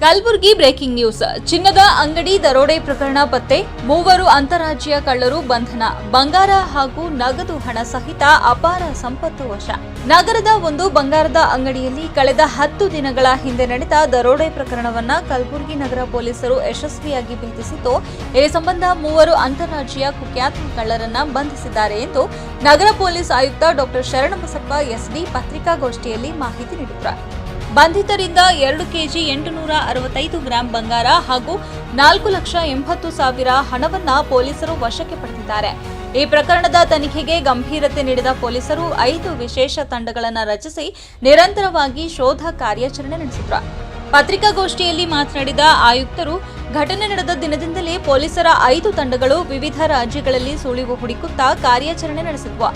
Kalaburagi breaking news. ಚಿನ್ನದ ಅಂಗಡಿ ದರೋಡೆ ಪ್ರಕರಣ ಪತ್ತೆ, 3 ಅಂತಾರಾಜ್ಯ ಕಳ್ಳರು ಬಂಧನ, ಬಂಗಾರ ಹಾಗೂ ನಗದು ಹಣ ಸಹಿತ ಅಪಾರ ಸಂಪತ್ತು ವಶ. ನಗರದ ಒಂದು ಬಂಗಾರದ ಅಂಗಡಿಯಲ್ಲಿ ಕಳೆದ 10 ದಿನಗಳ ಹಿಂದೆ ನಡೆದ ದರೋಡೆ ಪ್ರಕರಣವನ್ನ ಕಲಬುರಗಿ ನಗರ ಪೊಲೀಸರು ಯಶಸ್ವಿಯಾಗಿ ಭೇದಿಸಿದ್ದು, ಈ ಸಂಬಂಧ 3 ಅಂತಾರಾಜ್ಯ ಕುಖ್ಯಾತ ಕಳ್ಳರನ್ನ ಬಂಧಿಸಿದ್ದಾರೆ ಎಂದು ನಗರ ಪೊಲೀಸ್ ಆಯುಕ್ತ ಡಾ ಶರಣಬಸಪ್ಪ ಎಸ್ಡಿ ಪತ್ರಿಕಾಗೋಷ್ಠಿಯಲ್ಲಿ ಮಾಹಿತಿ ನೀಡಿದರು. ಬಂಧಿತರಿಂದ 2 ಕೆಜಿ 865 ಗ್ರಾಂ ಬಂಗಾರ ಹಾಗೂ 4,80,000 ಹಣವನ್ನ ಪೊಲೀಸರು ವಶಕ್ಕೆ ಪಡೆದಿದ್ದಾರೆ. ಈ ಪ್ರಕರಣದ ತನಿಖೆಗೆ ಗಂಭೀರತೆ ನೀಡಿದ ಪೊಲೀಸರು 5 ವಿಶೇಷ ತಂಡಗಳನ್ನು ರಚಿಸಿ ನಿರಂತರವಾಗಿ ಶೋಧ ಕಾರ್ಯಾಚರಣೆ ನಡೆಸಿದರು. ಪತ್ರಿಕಾಗೋಷ್ಠಿಯಲ್ಲಿ ಮಾತನಾಡಿದ ಆಯುಕ್ತರು, ಘಟನೆ ನಡೆದ ದಿನದಿಂದಲೇ ಪೊಲೀಸರ 5 ತಂಡಗಳು ವಿವಿಧ ರಾಜ್ಯಗಳಲ್ಲಿ ಸುಳಿವು ಹುಡುಕುತ್ತಾ ಕಾರ್ಯಾಚರಣೆ ನಡೆಸಿದ್ವು.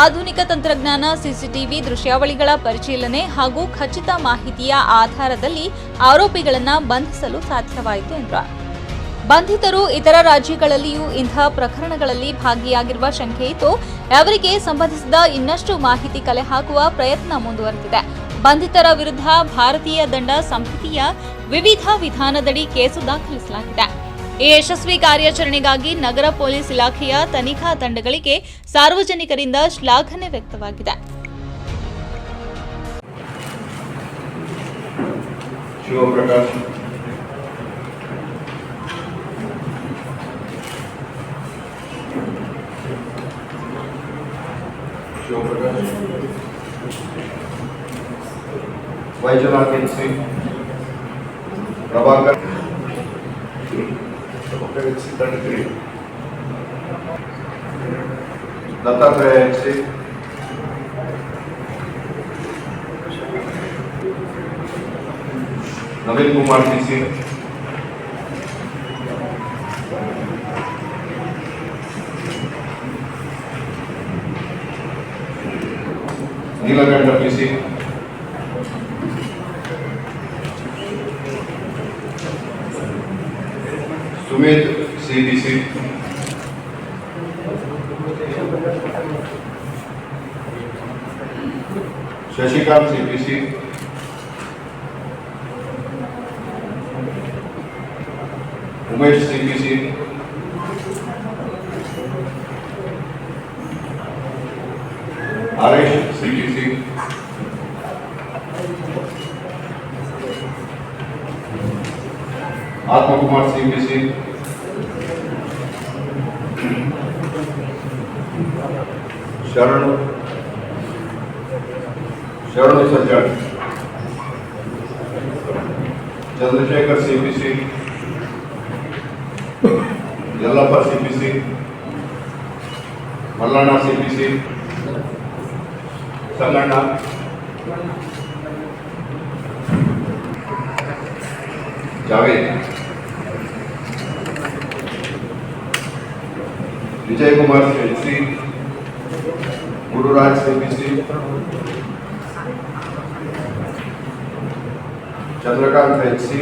ಆಧುನಿಕ ತಂತ್ರಜ್ಞಾನ, ಸಿಸಿಟಿವಿ ದೃಶ್ಯಾವಳಿಗಳ ಪರಿಶೀಲನೆ ಹಾಗೂ ಖಚಿತ ಮಾಹಿತಿಯ ಆಧಾರದಲ್ಲಿ ಆರೋಪಿಗಳನ್ನು ಬಂಧಿಸಲು ಸಾಧ್ಯವಾಯಿತು ಎಂದರು. ಬಂಧಿತರು ಇತರ ರಾಜ್ಯಗಳಲ್ಲಿಯೂ ಇಂತಹ ಪ್ರಕರಣಗಳಲ್ಲಿ ಭಾಗಿಯಾಗಿರುವ ಶಂಕೆ ಇದ್ದು, ಅವರಿಗೆ ಸಂಬಂಧಿಸಿದ ಇನ್ನಷ್ಟು ಮಾಹಿತಿ ಕಲೆ ಹಾಕುವ ಪ್ರಯತ್ನ ಮುಂದುವರೆದಿದೆ. ಬಂಧಿತರ ವಿರುದ್ಧ ಭಾರತೀಯ ದಂಡ ಸಂಹಿತೆಯ ವಿವಿಧ ವಿಧಾನದಡಿ ಕೇಸು ದಾಖಲಿಸಲಾಗಿದೆ. ಈ ಯಶಸ್ವಿ ಕಾರ್ಯಾಚರಣೆಗಾಗಿ ನಗರ ಪೊಲೀಸ್ ಇಲಾಖೆಯ ತನಿಖಾ ತಂಡಗಳಿಗೆ ಸಾರ್ವಜನಿಕರಿಂದ ಶ್ಲಾಘನೆ ವ್ಯಕ್ತವಾಗಿದೆ. Prabhakar Dattatreya NC, Naveen Kumar TC, Neelakantha PC, Sumit CBC, Shashikant CPC, Umesh CPC, Harish CPC, Atmakumar CPC, Sharanu Sajjan, Chandrashekhar CPC, Yallappa CPC, Mallanna CPC, Sanganna, Javed, Vijay Kumar C, Gururaj CPC, Chandrakant HC,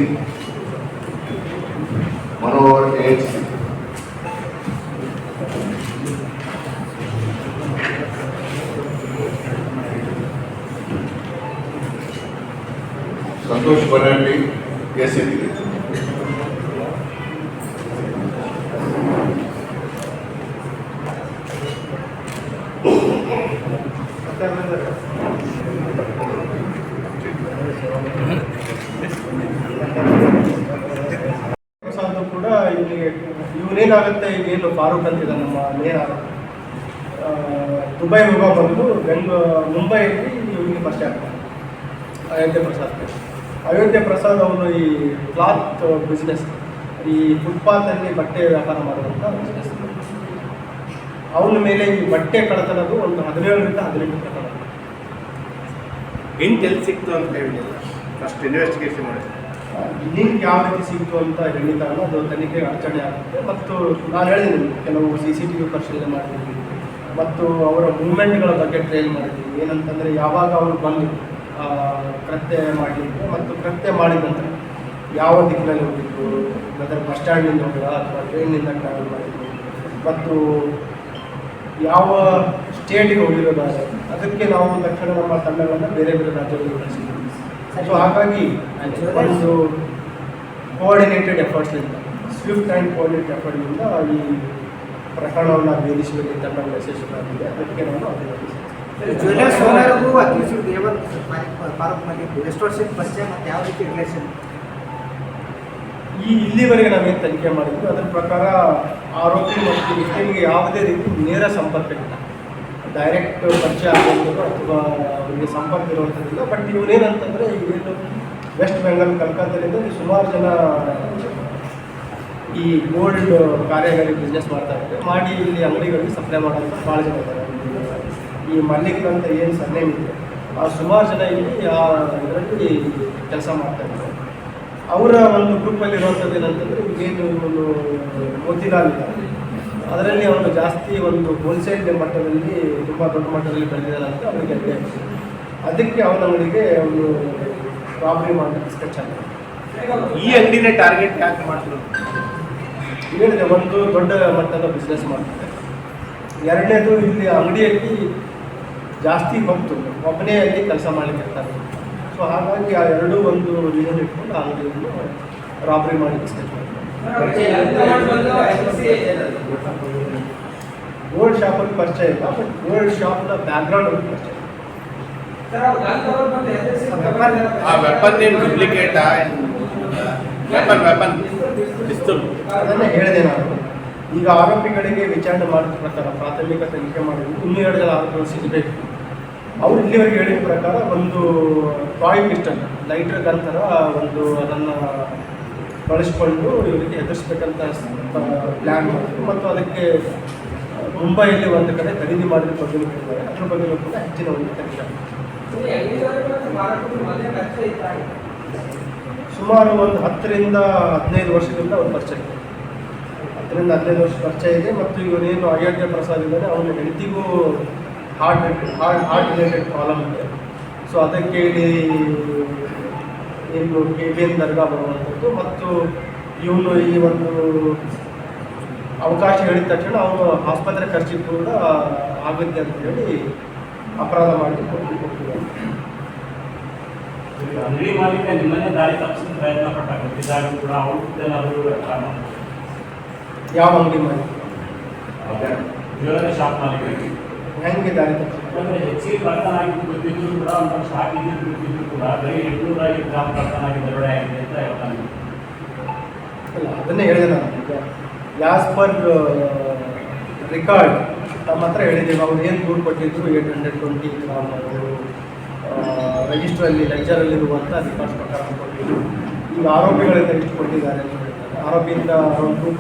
Manohar HC, Santosh Bannatti ACP. ಕೂಡ ಇವನೇನಾಗುತ್ತೆ, ಈಗೇನು ಫಾರೂಕ್ ಅಂತಿದೆ ನಮ್ಮ ಮೇನ್ ದುಬೈ ಹೋಗೋ ಬಂದು ಮುಂಬೈಯಲ್ಲಿ ಇವನಿಗೆ ಫಸ್ಟ್ ಆಗ್ತಾನೆ ಅಯೋಧ್ಯೆ ಪ್ರಸಾದ್ ಅವನು ಈ ಕ್ಲಾತ್ ಬಿಸ್ನೆಸ್, ಈ ಫುಟ್ಪಾತಲ್ಲಿ ಬಟ್ಟೆ ವ್ಯಾಪಾರ ಮಾಡುವಂಥ ಬಿಸ್ನೆಸ್. ಅವನ ಮೇಲೆ ಈ ಬಟ್ಟೆ ಕಳ್ಳತನದು ಒಂದು 17ರಿಂದ 18 ಪ್ರಕರಣ. ಹಿಂಟ್ ಎಲ್ಲಿ ಸಿಕ್ತು ಅಂತ ಹೇಳಿಲ್ಲ, ಫಸ್ಟ್ ಇನ್ವೆಸ್ಟಿಗೇಷನ್ ಮಾಡಿ ಲಿಂಕ್ ಯಾವ ರೀತಿ ಸಿಕ್ತು ಅಂತ ಹೇಳಿದಾಗ ಅದು ತನಿಖೆಗೆ ಅಡಚಣೆ ಆಗುತ್ತೆ. ಮತ್ತು ನಾನು ಹೇಳಿದ್ದೀನಿ, ಕೆಲವು CCTV ಪರಿಶೀಲನೆ ಮಾಡಿದ್ದೀವಿ ಮತ್ತು ಅವರ ಮೂವ್ಮೆಂಟ್ಗಳ ಬಗ್ಗೆ ಟ್ರೈಲ್ ಮಾಡಿದ್ದೀವಿ. ಏನಂತಂದರೆ, ಯಾವಾಗ ಅವರು ಬಂದು ಕೃತ್ಯ ಮಾಡಲಿಕ್ಕೆ ಮತ್ತು ಕೃತ್ಯ ಮಾಡಿದ ನಂತರ ಯಾವ ದಿಕ್ಕಿನಲ್ಲಿ ಹೋಗಿದ್ದು, ಅದರ ಬಸ್ ಸ್ಟ್ಯಾಂಡಿಂದ ಹೋಗಿಲ್ಲ ಅಥವಾ ಟ್ರೈನಿಂದ ಟ್ರಾವೆಲ್ ಮಾಡಿದ್ದು ಮತ್ತು ಯಾವ ಸ್ಟೇಟಿಗೆ ಹೋಗಿರೋದಾದ್ರೆ ಅದಕ್ಕೆ ನಾವು ತಕ್ಷಣ ನಮ್ಮ ತಂಡಗಳನ್ನು ಬೇರೆ ಬೇರೆ ರಾಜ್ಯಗಳಿಗೆ ಕಳಿಸಿದ್ದೀವಿ. ಸೊ ಹಾಗಾಗಿ ಒಂದು ಕೋಆರ್ಡಿನೇಟೆಡ್ ಎಫರ್ಟ್ಸ್ನಿಂದ ಸ್ವಿಫ್ಟ್ ಆ್ಯಂಡ್ ಕೋಆರ್ಡಿನೇಟೆಡ್ ಎಫರ್ಟ್ನಿಂದ ಈ ಪ್ರಕರಣವನ್ನು ಭೇದಿಸುವಲ್ಲಿ ತಂಡ ಯಶಸ್ವಿಯಾಗಿದೆ. ಅದಕ್ಕೆ ನಾನು ಅಭಿನಂದಿಸ್ತೇನೆ. ಜ್ಯುವೆಲರ್ಸ್ ಓನರ್ಗೂ ಅಕ್ಯೂಸ್ಡ್ ದೇವರ್ ಪಾರಪ್ನಲ್ಲಿ ಎಷ್ಟು ವರ್ಷದ ಪರಿಚಯ ಮತ್ತು ಯಾವ ರೀತಿ ರಿಲೇಷನ್? ಇಲ್ಲಿವರೆಗೆ ನಾವೇನು ತನಿಖೆ ಮಾಡಿದ್ವಿ ಅದರ ಪ್ರಕಾರ ಆರೋಪಿ ಮತ್ತು ವಿಕ್ಟಿಮ್ಗೆ ಯಾವುದೇ ರೀತಿ ನೇರ ಸಂಪರ್ಕ ಇಲ್ಲ, ಡೈರೆಕ್ಟ್ ಪರಿಚಯ ಆಗುವಂಥದ್ದು ಅಥವಾ ಅವರಿಗೆ ಸಂಪರ್ಕ ಇರುವಂಥದ್ದಿಲ್ಲ. ಬಟ್ ಇವನೇನಂತಂದರೆ ಏನು ವೆಸ್ಟ್ ಬೆಂಗಾಲ್ ಕಲ್ಕತ್ತಾದಿಂದ ಸುಮಾರು ಜನ ಈ ಗೋಲ್ಡ್ ಕಾರ್ಯಗಾರಿ ಬಿಸ್ನೆಸ್ ಮಾಡ್ತಾ ಇದ್ದಾರೆ, ಮಾಡಿ ಇಲ್ಲಿ ಅಂಗಡಿಗಳಿಗೆ ಸಪ್ಲೈ ಮಾಡೋಂಥ ಭಾಳ ಜನ ಇದ್ದಾರೆ. ಈ ಮಲ್ಲಿಕ್ ಅಂತ ಏನು ಸರ್ನೇಮ್ ಇದೆ ಆ ಸುಮಾರು ಜನ ಇಲ್ಲಿ ಇದರಲ್ಲಿ ಕೆಲಸ ಮಾಡ್ತಾ ಇದ್ದಾರೆ. ಅವರ ಒಂದು ಗ್ರೂಪಲ್ಲಿ ಇರುವಂಥದ್ದು ಏನಂತಂದರೆ ಏನು ಒಂದು ಮೋತಿಲಾಲ್ ಇದ್ದಾರೆ, ಅದರಲ್ಲಿ ಅವನು ಜಾಸ್ತಿ ಒಂದು ಹೋಲ್ಸೇಲ್ ಮಟ್ಟದಲ್ಲಿ ತುಂಬ ದೊಡ್ಡ ಮಟ್ಟದಲ್ಲಿ ಬೆಳೆದಿದ್ದಾನೆ ಅಂತ ಅವರಿಗೆ ಅಡ್ಡಿ ಆಗಿದೆ. ಅದಕ್ಕೆ ಅವನ ಅಂಗಡಿಗೆ ಒಂದು ರಾಬರಿ ಮಾಡಲಿಕ್ಕೆ ಸ್ಕೆಚ್ ಆಗಿದೆ. ಈ ಅಂಗಡಿನೇ ಟಾರ್ಗೆಟ್ ಯಾಕೆ ಮಾಡ್ತಾರೆ? ಹೇಳಿದೆ ಒಂದು ದೊಡ್ಡ ಮಟ್ಟದ ಬಿಸ್ನೆಸ್ ಮಾಡ್ತಾರೆ. ಎರಡನೇದು ಇಲ್ಲಿ ಅಂಗಡಿಯಲ್ಲಿ ಜಾಸ್ತಿ ಹೊತ್ತು ಒಬ್ಬನೇ ಅಲ್ಲಿ ಕೆಲಸ ಮಾಡಲಿಕ್ಕೆ ಇರ್ತಾರೆ. ಸೊ ಹಾಗಾಗಿ ಆ ಎರಡೂ ಒಂದು ರೀಸನ್ ಇಟ್ಕೊಂಡು ಆ ಅಂಗಡಿಯನ್ನು ರಾಬರಿ ಮಾಡಲಿಕ್ಕೆ ಸ್ಕೆಚ್ ಮಾಡ್ತಾರೆ. ಗೋಲ್ಡ್ ಶಾಪಲ್ಲಿ ಪರಿಚಯ ಇಲ್ಲ, ಬಟ್ ಗೋಲ್ಡ್ ಶಾಪ್ನ ಬ್ಯಾಕ್ಗ್ರೌಂಡ್ ಒಂದು ಪರಿಚಯ. ಆ ವೆಪನ್ ಏನು ಡೂಪ್ಲಿಕೇಟಾ? ವೆಪನ್ ಪಿಸ್ತೂಲ್ ಅದನ್ನೇ ಹೇಳಿದೆ ನಾನು. ಈಗ ಆರೋಪಿಗಳಿಗೆ ವಿಚಾರಣೆ ಮಾಡಿದ ಪ್ರಕಾರ ಪ್ರಾಥಮಿಕ ತನಿಖೆ ಮಾಡಿದ್ರು ಇನ್ನೂ 2 ಜನ ಆರೋಪಿಗಳು ಸಿಗಬೇಕು. ಅವರು ಇಲ್ಲಿವರೆಗೆ ಹೇಳಿದ ಪ್ರಕಾರ ಒಂದು ಟಾಯ್ ಪಿಸ್ಟಲ್ ಲೈಟರ್ ಗನ್ ಥರ ಒಂದು ಅದನ್ನು ಬಳಸಿಕೊಂಡು ಇವರಿಗೆ ಎದುರಿಸ್ಬೇಕಂತ ಪ್ಲ್ಯಾನ್ ಮಾಡಿದ್ರು ಮತ್ತು ಅದಕ್ಕೆ ಮುಂಬೈಯಲ್ಲಿ ಒಂದು ಕಡೆ ಖರೀದಿ ಮಾಡಿದ ಬಗ್ಗೆ ಹೇಳಿದ್ದಾರೆ. ಅದ್ರ ಬಗ್ಗೆ ಕೂಡ ಹೆಚ್ಚಿನ ಒಂದು ತನಿಖೆ. ಸುಮಾರು ಒಂದು 10 ರಿಂದ 15 ವರ್ಷದಿಂದ ಅವ್ರ ಪರಿಚಯ ಇದೆ. 10 ರಿಂದ 15 ವರ್ಷ ಪರಿಚಯ ಇದೆ. ಮತ್ತು ಇವನೇನು ಅಯೋಧ್ಯ ಪ್ರಸಾದ್ ಇದ್ದಾನೆ ಅವನ ಹೆಂಡತಿಗೂ ಹಾರ್ಟ್ ರಿಲೇಟೆಡ್ ಪ್ರಾಬ್ಲಮ್ ಇದೆ. ಸೊ ಅದಕ್ಕೆ ಇಲ್ಲಿ ಏನು KBN ದರ್ಗಾ ಬರುವಂಥದ್ದು ಮತ್ತು ಇವನು ಈ ಒಂದು ಅವಕಾಶ ಹೇಳಿದ ತಕ್ಷಣ ಅವನು ಆಸ್ಪತ್ರೆ ಖರ್ಚಿಗೆ ಕೂಡ ಆಗುತ್ತೆ ಅಂತ ಹೇಳಿ ಅಪರಾಧ ಮಾಡಿ ಕೊಟ್ಟಿದ್ದಾನೆ. ಅಂಗಡಿ ಮಾಲೀಕ ನಿಮ್ಮನ್ನೇ ದಾರಿ ತಪ್ಪಿಸಿದ ಪ್ರಯತ್ನ ಪಟ್ಟಾಗ ಕೂಡ ಅವರು ಯಾವ ಅಂಗಡಿ ಮಾಡಿ ಜ್ಯುವೆಲರಿ ಶಾಪ್ ಮಾಲೀಕರಿಗೆ ಹೆಂಗೆ ದಾರಿ ತಪ್ಪಿಸಿ ಯಾಕಂದರೆ ಹೆಚ್ಚಿಗೆ ಕಳ್ತನಾಗಿ ಗೊತ್ತಿದ್ರು ಕೂಡ ಒಂದು ಶಾಕ್ ಇದ್ದಿದ್ದು ಗೊತ್ತಿದ್ರು ಕೂಡ ಬರೀ 800 ಗ್ರಾಮ್ ಕಳ್ತನಾಗಿ ದರೋಡೆ ಆಗಿದೆ ಅಂತ ಹೇಳ್ತಾನೆ. ಅಲ್ಲ ಅದನ್ನೇ ಹೇಳಿದೆ ನಾನು. ಈಗ ಯಾಸ್ ಪರ್ ರೆಕಾರ್ಡ್ ನಮ್ಮ ಹತ್ರ ಹೇಳಿದ್ದೇವೆ. ಅವ್ರು ಏನು ದೂರು ಕೊಟ್ಟಿದ್ರು 820 ಗ್ರಾಮ್ ಅವರು ರಿಜಿಸ್ಟ್ರಲ್ಲಿ ಲೆಕ್ಚರಲ್ಲಿರುವಂಥ ರಿಕಾರ್ಡ್ಸ್ ಪ್ರಕಾರ ಕೊಟ್ಟಿದ್ರು. ಈಗ ಆರೋಪಿಗಳಿಂದ ಎಷ್ಟು ಕೊಟ್ಟಿದ್ದಾರೆ ಅಂತ ಹೇಳಿದ್ದಾರೆ. ಆರೋಪಿಯಿಂದ 2